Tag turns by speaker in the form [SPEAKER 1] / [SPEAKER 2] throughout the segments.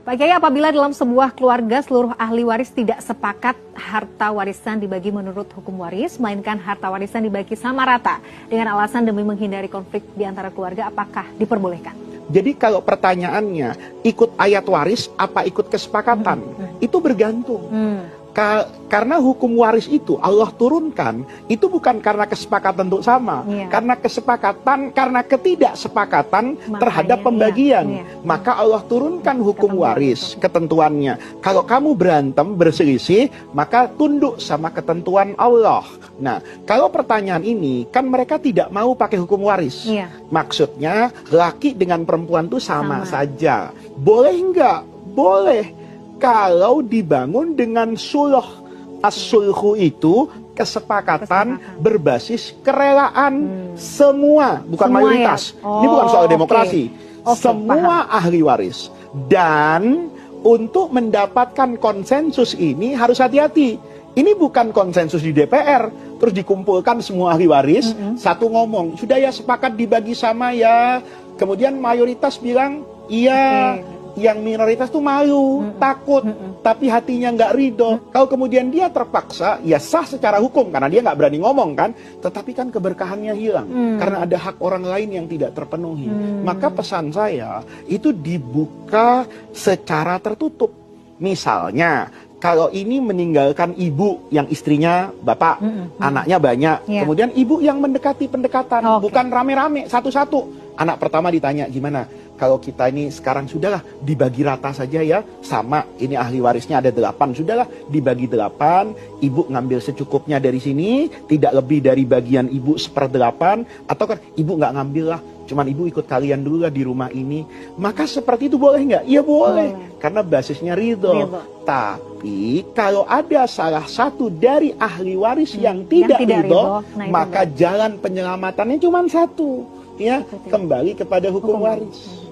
[SPEAKER 1] Pak Kiai, apabila dalam sebuah keluarga seluruh ahli waris tidak sepakat harta warisan dibagi menurut hukum waris, melainkan harta warisan dibagi sama rata dengan alasan demi menghindari konflik di antara keluarga, apakah diperbolehkan?
[SPEAKER 2] Jadi kalau pertanyaannya ikut ayat waris apa ikut kesepakatan, itu bergantung. Karena hukum waris itu Allah turunkan, itu bukan karena kesepakatan untuk sama, karena kesepakatan, karena ketidaksepakatan terhadap pembagian. Maka Allah turunkan hukum waris, ketentuannya. Kalau kamu berantem, berselisih, maka tunduk sama ketentuan Allah. Nah, kalau pertanyaan ini, kan mereka tidak mau pakai hukum waris. Maksudnya, laki dengan perempuan itu sama saja. Boleh enggak? Boleh. Kalau dibangun dengan sulh. As-sulhu itu kesepakatan berbasis kerelaan. Semua, bukan mayoritas. Ini bukan soal demokrasi. Semua ahli waris. Dan untuk mendapatkan konsensus ini harus hati-hati. Ini bukan konsensus di DPR. Terus dikumpulkan semua ahli waris. Satu ngomong, sudah ya sepakat dibagi sama ya. Kemudian mayoritas bilang, iya. Yang minoritas tuh malu, takut, tapi hatinya nggak ridho. Kalau kemudian dia terpaksa, ya sah secara hukum karena dia nggak berani ngomong kan. Tetapi kan keberkahannya hilang karena ada hak orang lain yang tidak terpenuhi. Maka pesan saya itu dibuka secara tertutup. Misalnya, kalau ini meninggalkan ibu yang istrinya bapak, anaknya banyak. Kemudian ibu yang mendekati pendekatan, bukan rame-rame satu-satu. Anak pertama ditanya, gimana? Kalau kita ini sekarang sudahlah dibagi rata saja ya, sama ini ahli warisnya ada 8, sudahlah dibagi 8, ibu ngambil secukupnya dari sini, tidak lebih dari bagian ibu 1/8, atau kan ibu nggak ngambil lah, cuman ibu ikut kalian dulu lah di rumah ini. Maka seperti itu boleh nggak? Iya boleh, karena basisnya ridho. Tapi kalau ada salah satu dari ahli waris yang tidak ridho, maka jalan penyelamatannya cuma satu, ya kembali kepada hukum waris.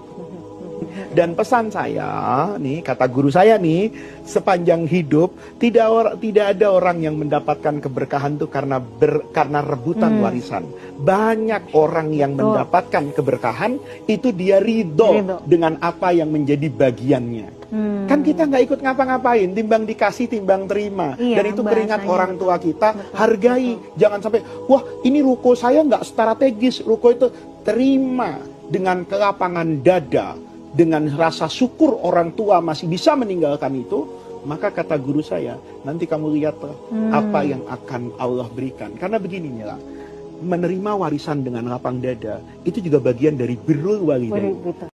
[SPEAKER 2] Dan pesan saya, nih kata guru saya nih, sepanjang hidup tidak ada orang yang mendapatkan keberkahan itu karena rebutan warisan. Banyak orang yang mendapatkan keberkahan itu dia ridho dengan apa yang menjadi bagiannya. Kan kita nggak ikut ngapa-ngapain, timbang dikasih, timbang terima. Dan itu keringat orang tua kita, hargai. Jangan sampai, wah ini ruko saya nggak strategis, ruko itu terima dengan kelapangan dada. Dengan rasa syukur orang tua masih bisa meninggalkan itu, maka kata guru saya, nanti kamu lihatlah apa yang akan Allah berikan. Karena begini Mila, menerima warisan dengan lapang dada, itu juga bagian dari birrul walidain.